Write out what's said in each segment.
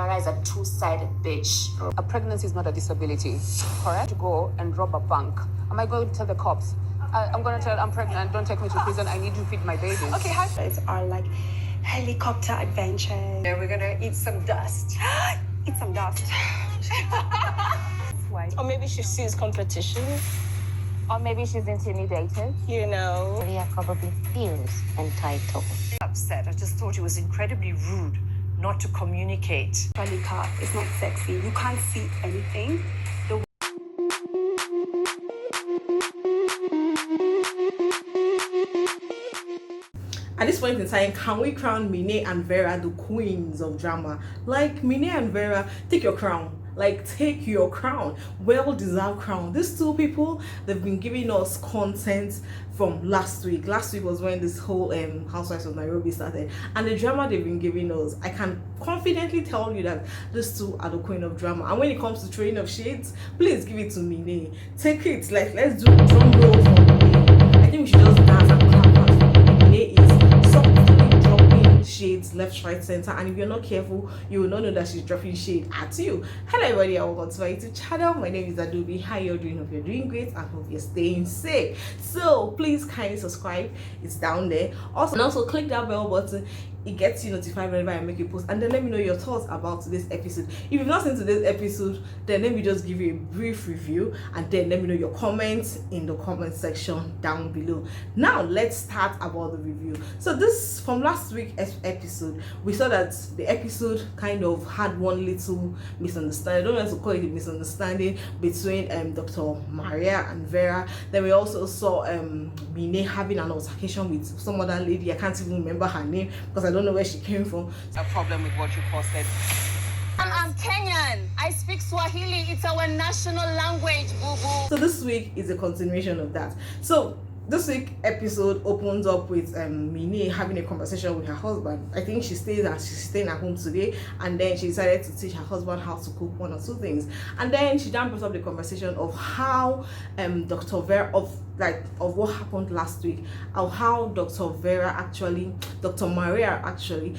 Maria is a two-sided bitch. A pregnancy is not a disability, correct? To go and rob a bank. Am I going to tell the cops? I'm going to tell I'm pregnant, don't take me to prison, I need to feed my baby. Okay, it's our like helicopter adventure. And we're gonna eat some dust. Eat some dust. Or maybe she sees competition. Or maybe she's intimidated. You know. Maria probably feels entitled. Upset. I just thought it was incredibly rude not to communicate. Palika, it's not sexy. You can't see anything. At this point in time, can we crown Minnie and Vera the queens of drama? Like, Minnie and Vera, take your crown. Like, take your crown. Well-deserved crown. These two people, they've been giving us content from last week. Last week was when this whole Housewives of Nairobi started. And the drama they've been giving us, I can confidently tell you that these two are the queen of drama. And when it comes to throwing of shades, please give it to Minnie. Take it. Like, let's do drum roll for Minnie. I think we should just dance and clap hands for Minnie. Minnie is softly dropping shades left, right, center, and if you're not careful, you will not know that she's dropping shade at you. Hello everybody, and welcome to my YouTube channel. My name is Adobe. How you're doing? Hope you're doing great and hope you're staying safe. So please kindly subscribe, it's down there. Also click that bell button. It gets you notified whenever I make a post, and then let me know your thoughts about this episode. If you've not seen today's episode, then let me just give you a brief review, and then let me know your comments in the comment section down below. Now let's start about the review. So this, from last week's episode, we saw that the episode kind of had one little misunderstanding. I don't want to call it a misunderstanding between Dr. Maria and Vera. Then we also saw Minnie having an altercation with some other lady. I can't even remember her name because I don't know where she came from. A problem with what you posted. I'm Kenyan. I speak Swahili. It's our national language, boo-boo. So this week is a continuation of that. So this week episode opens up with Minnie having a conversation with her husband. I think she's staying at home today, and then she decided to teach her husband how to cook one or two things. And then she then brought up the conversation of how Dr. Vera of what happened last week, of how Dr. Maria actually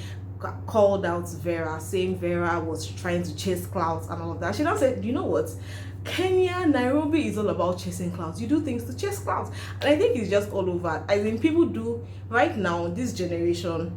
called out Vera, saying Vera was trying to chase clouds and all of that. She now said, you know what, Kenya, Nairobi is all about chasing clouds. You do things to chase clouds, and I think it's just all over. I mean, people do right now, this generation,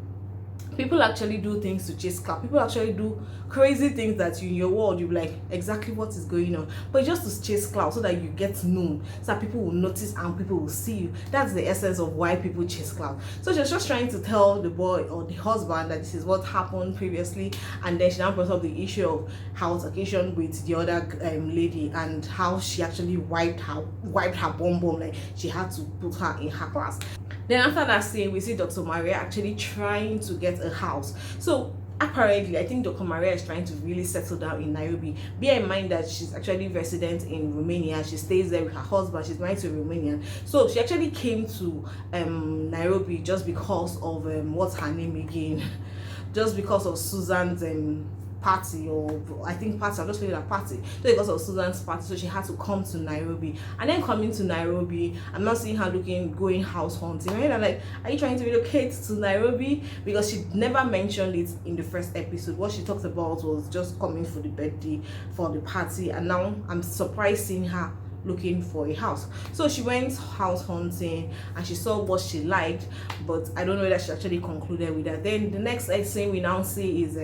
people actually do things to chase clout. People actually do crazy things that you, in your world, you'll be like, exactly what is going on, but just to chase clout so that you get known, so that people will notice and people will see you. That's the essence of why people chase clout. So she's just trying to tell the boy or the husband that this is what happened previously, and then she now brought up the issue of her altercation with the other lady, and how she actually wiped her bum bum, like she had to put her in her class. Then after that scene, we see Dr. Maria actually trying to get a house. So apparently, I think Dr. Maria is trying to really settle down in Nairobi. Bear in mind that she's actually resident in Romania. She stays there with her husband. She's married to a Romanian. So she actually came to Nairobi just because of what's her name again? Just because of Susan's party, or I think party, I'll just leave it at party. So because of Susan's party, so she had to come to Nairobi. And then coming to Nairobi, I'm not seeing her going house hunting, right? I'm like, are you trying to relocate to Nairobi? Because she never mentioned it in the first episode. What she talked about was just coming for the birthday, for the party, and now I'm surprised seeing her looking for a house. So she went house hunting and she saw what she liked, but I don't know whether she actually concluded with that. Then the next thing we now see is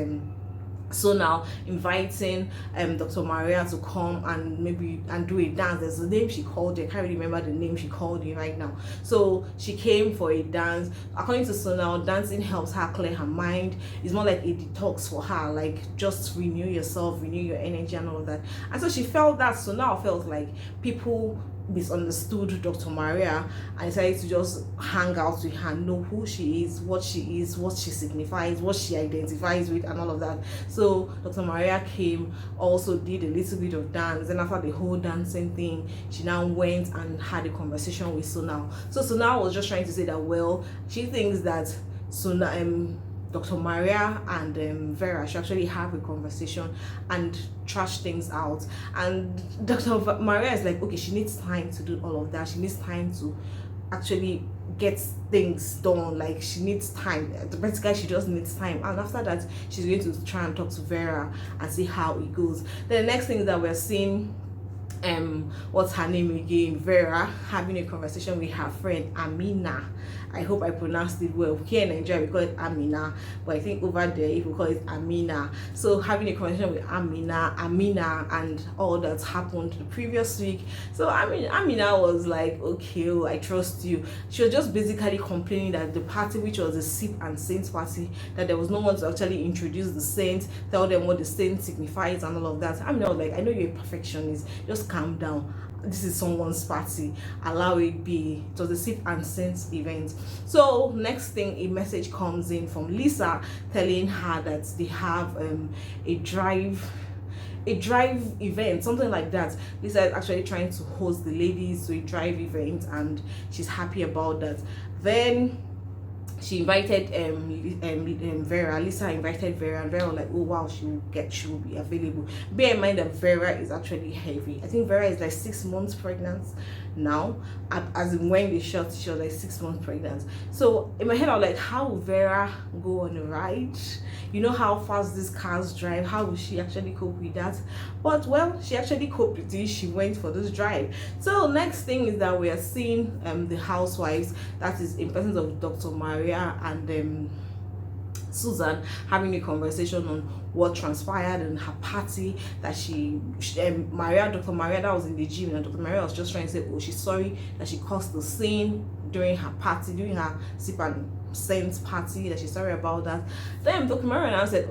so now inviting Dr. Maria to come and do a dance. There's a name she called it. I can't really remember the name she called it right now. So she came for a dance. According to Sonal, dancing helps her clear her mind. It's more like a detox for her, like just renew yourself, renew your energy and all of that. And so she felt that. So now felt like people misunderstood Dr. Maria and decided to just hang out with her, know who she is, what she signifies, what she identifies with, and all of that. So Dr. Maria came, also did a little bit of dance, and after the whole dancing thing, she now went and had a conversation with Sonal. So Sonal was just trying to say that, well, she thinks that Dr. Maria and Vera should actually have a conversation and trash things out. And Dr. Maria is like, okay, she needs time to do all of that. She needs time to actually get things done. Like she needs time. Basically, she just needs time. And after that, she's going to try and talk to Vera and see how it goes. Then the next thing is that we're seeing what's her name again, Vera, having a conversation with her friend Amina. I hope I pronounced it well. Here in Nigeria we call it Amina, but I think over there if we call it Amina. So having a conversation with Amina and all that happened the previous week. So I mean, Amina was like, okay, oh, I trust you. She was just basically complaining that the party, which was the sip and saints party, that there was no one to actually introduce the saints, tell them what the saint signifies and all of that. Amina was like, I know you're a perfectionist, just calm down. This is someone's party, allow it be. It was a sip and saints event. So next thing, a message comes in from Lisa telling her that they have a drive event, something like that. Lisa is actually trying to host the ladies to a drive event, and she's happy about that. Then she invited Vera. Lisa invited Vera, and Vera was like, oh wow, she will be available. Bear in mind that Vera is actually heavy. I think Vera is like 6 months pregnant now. As in when they shot, she was like 6 months pregnant. So in my head I was like, how will Vera go on a ride? You know how fast these cars drive, how will she actually cope with that? But well, she actually coped with it. She went for this drive. So next thing is that we are seeing the housewives, that is in presence of Dr. Maria and Susan, having a conversation on what transpired in her party, that Dr. Maria, that was in the gym, and Dr. Maria was just trying to say, oh, she's sorry that she caused the scene during her party, during her sip and saints party, that she's sorry about that. Then Dr. Maria now said,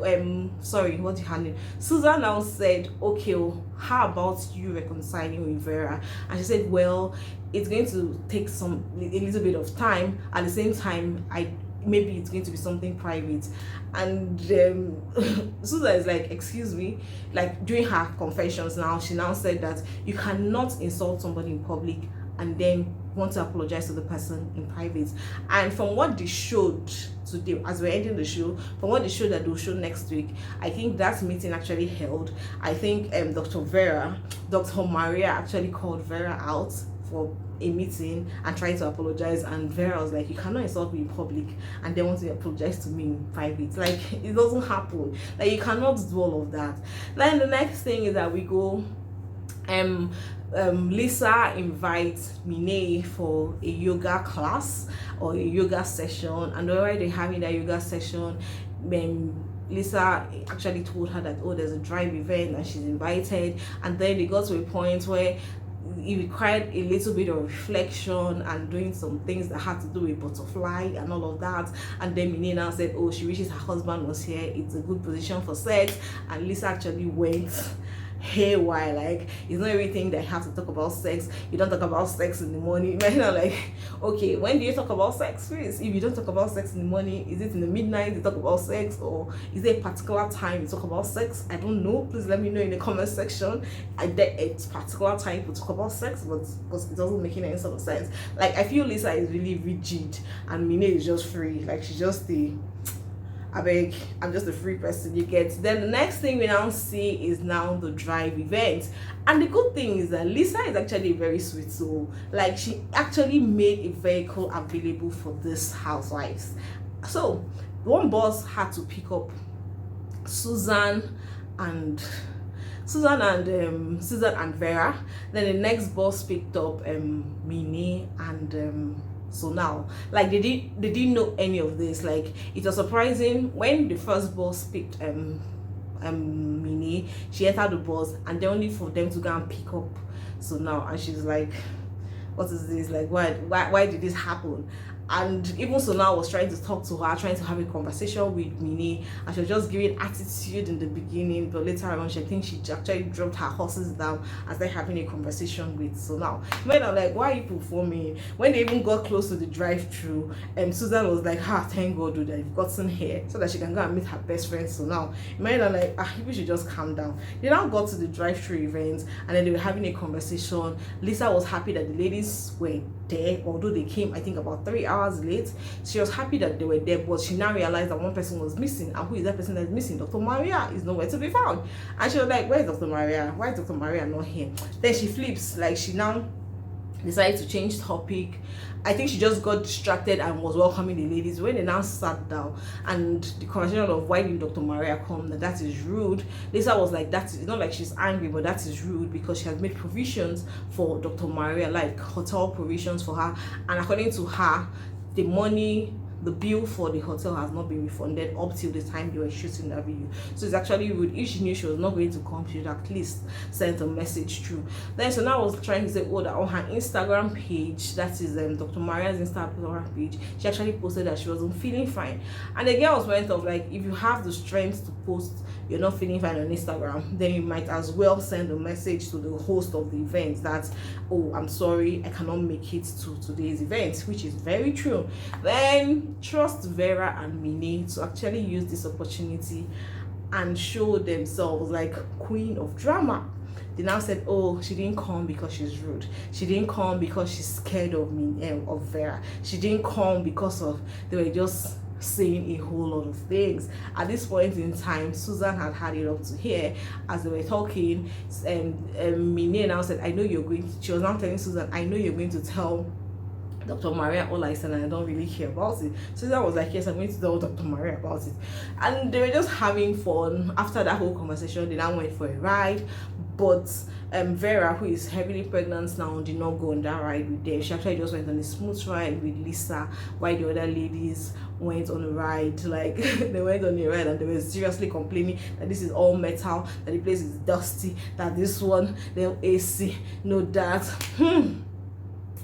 sorry, what do you handle? Susan now said, okay, well, how about you reconciling with Vera? And she said, well, it's going to take a little bit of time. At the same time, maybe it's going to be something private. And Susan is like, excuse me, like during her confessions now, she now said that you cannot insult somebody in public and then want to apologize to the person in private. And from what they showed today, as we're ending the show, from what they showed that they'll show next week, I think that meeting actually held. I think Dr. Maria actually called Vera out for a meeting and tried to apologize, and Vera was like, you cannot insult me in public and then want to apologize to me in private. Like, it doesn't happen. Like, you cannot do all of that. Then the next thing is that we go Lisa invites Minnie for a yoga class or a yoga session, and while they're having that yoga session, Lisa actually told her that, oh, there's a drive event and she's invited. And then they got to a point where it required a little bit of reflection and doing some things that had to do with butterfly and all of that. And then Minnie now said, oh, she wishes her husband was here, it's a good position for sex. And Lisa actually went haywire. Like, it's not everything that you have to talk about sex. You don't talk about sex in the morning. Imagine, like, okay, when do you talk about sex? Please, if you don't talk about sex in the morning, is it in the midnight you talk about sex, or is there a particular time you talk about sex? I don't know. Please let me know in the comment section. It's particular time to talk about sex, but because it doesn't make any sort of sense. Like, I feel Lisa is really rigid and Minnie is just free. Like, she's just I'm just a free person, you get. Then the next thing we now see is now the drive event. And the good thing is that Lisa is actually a very sweet soul. Like, she actually made a vehicle available for this housewives. So one boss had to pick up Susan and Vera. Then the next boss picked up Minnie and so now, like, they didn't know any of this. Like, it was surprising when the first boss picked Minnie. She entered the bus, and then only for them to go and pick up so now, and she's like, what is this? Like, why did this happen? And even so now was trying to talk to her, trying to have a conversation with Minnie, and she was just giving attitude in the beginning, but later on she actually dropped her horses down and started having a conversation with so now. When I'm like, why are you performing? When they even got close to the drive-through, Susan was like, thank God that you've gotten here so that she can go and meet her best friend. So now when I'm like, people should just calm down. They now got to the drive-through event, and then they were having a conversation. Lisa was happy that the ladies were there, although they came, I think, about 3 hours late. She was happy that they were there, but she now realized that one person was missing. And who is that person that's missing? Dr. Maria is nowhere to be found. And she was like, where's Dr. Maria? Why is Dr. Maria not here? Then she flips. Like, she now decided to change topic. I think she just got distracted and was welcoming the ladies. When they now sat down and the conversation of why did Dr. Maria come, that is rude. Lisa was like, that is not like she's angry, but that is rude because she has made provisions for Dr. Maria, like hotel provisions for her, and according to her, the bill for the hotel has not been refunded up till the time they were shooting that video. So it's actually rude. If she knew she was not going to come, she would at least sent a message through. Then so now I was trying to say, oh, that on her Instagram page, that is Dr. Maria's Instagram page, she actually posted that she wasn't feeling fine. And the girls went off like, if you have the strength to post you're not feeling fine on Instagram, then you might as well send a message to the host of the event that, oh, I'm sorry, I cannot make it to today's event, which is very true. Then trust Vera and Minnie to actually use this opportunity and show themselves like queen of drama. They now said, oh, she didn't come because she's rude. She didn't come because she's scared of me, of Vera. She didn't come because of, they were just saying a whole lot of things. At this point in time, Susan had it up to here as they were talking. Minnie now said, I know you're going to, she was now telling Susan, I know you're going to tell Dr. Maria all I said and I don't really care about it. Susan was like, yes, I'm going to tell Dr. Maria about it. And they were just having fun. After that whole conversation, they now went for a ride. But Vera, who is heavily pregnant now, did not go on that ride with them. She actually just went on a smooth ride with Lisa, while the other ladies went on a ride. Like, they went on a ride and they were seriously complaining that this is all metal, that the place is dusty, that this one, no AC, no that.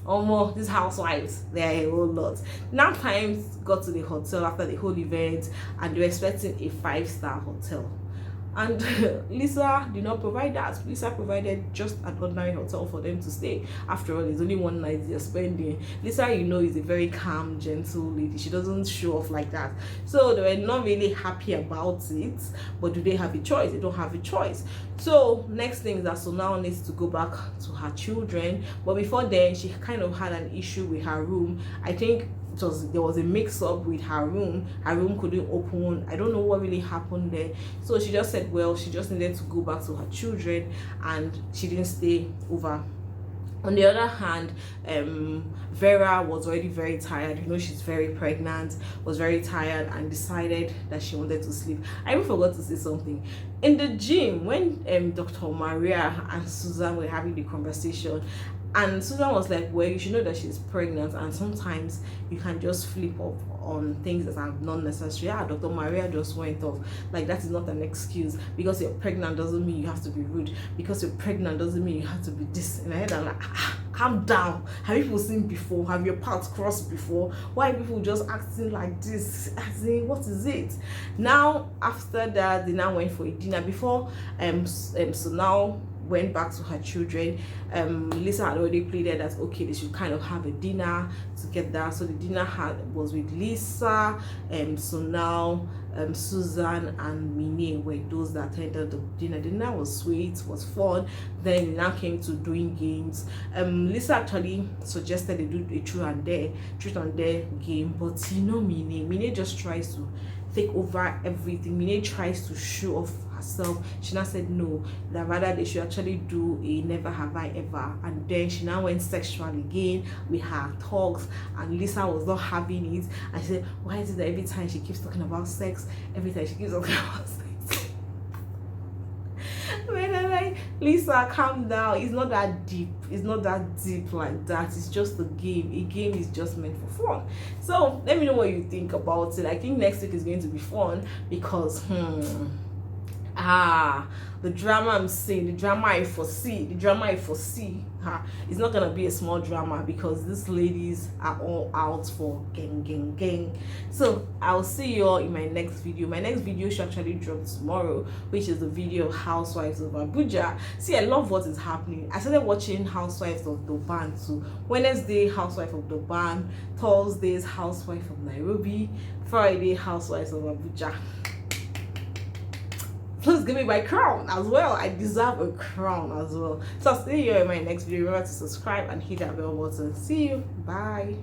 Almost these housewives, they are a whole lot. Now times got to the hotel after the whole event and they were expecting a 5-star hotel. And Lisa did not provide that. Lisa provided just an ordinary hotel for them to stay. After all, it's only one night they're spending. Lisa, you know, is a very calm, gentle lady. She doesn't show off like that. So they were not really happy about it. But do they have a choice? They don't have a choice. So next thing is that Sonal needs to go back to her children. But before then, she kind of had an issue with her room. I think there was a mix-up with her room. Her room couldn't open. I don't know what really happened there. So she just said, well, she just needed to go back to her children and she didn't stay over. On the other hand, Vera was already very tired. You know, she's very pregnant, was very tired and decided that she wanted to sleep. I even forgot to say something. In the gym, when Dr. Maria and Susan were having the conversation, and Susan was like, well, you should know that she's pregnant and sometimes you can just flip up on things that are not necessary. Yeah, Dr. Maria just went off. Like, that is not an excuse. Because you're pregnant doesn't mean you have to be rude. Because you're pregnant doesn't mean you have to be this. In my head, I'm like, calm down. Have people seen before? Have your paths crossed before? Why are people just acting like this? As in, what is it? Now, after that, they now went for a dinner. Before, so now went back to her children. Lisa had already pleaded that okay, they should kind of have a dinner together. So the dinner was with Lisa, so now Susan and Minnie were those that attended the dinner. The dinner was sweet, was fun. Then it now came to doing games. Lisa actually suggested they do a truth and dare game, but you know, Minnie just tries to take over everything. Minnie tries to show off herself. She now said no, that rather they should actually do a never have I ever. And then she now went sexual again with her talks, and Lisa was not having it. And she said, why is it that every time she keeps talking about sex, every time she keeps talking about sex? When I'm like, Lisa, calm down. It's not that deep. It's not that deep like that. It's just a game. A game is just meant for fun. So let me know what you think about it. I think next week is going to be fun because the drama I'm seeing, the drama I foresee, it's not gonna be a small drama because these ladies are all out for gang. So I'll see you all in my next video. My next video should actually drop tomorrow, which is the video of Housewives of Abuja. See, I love what is happening. I started watching Housewives of Durban too. Wednesday, Housewife of Durban. Thursdays, Housewife of Nairobi. Friday, Housewives of Abuja. Please give me my crown as well. I deserve a crown as well. So I'll see you in my next video. Remember to subscribe and hit that bell button. See you. Bye.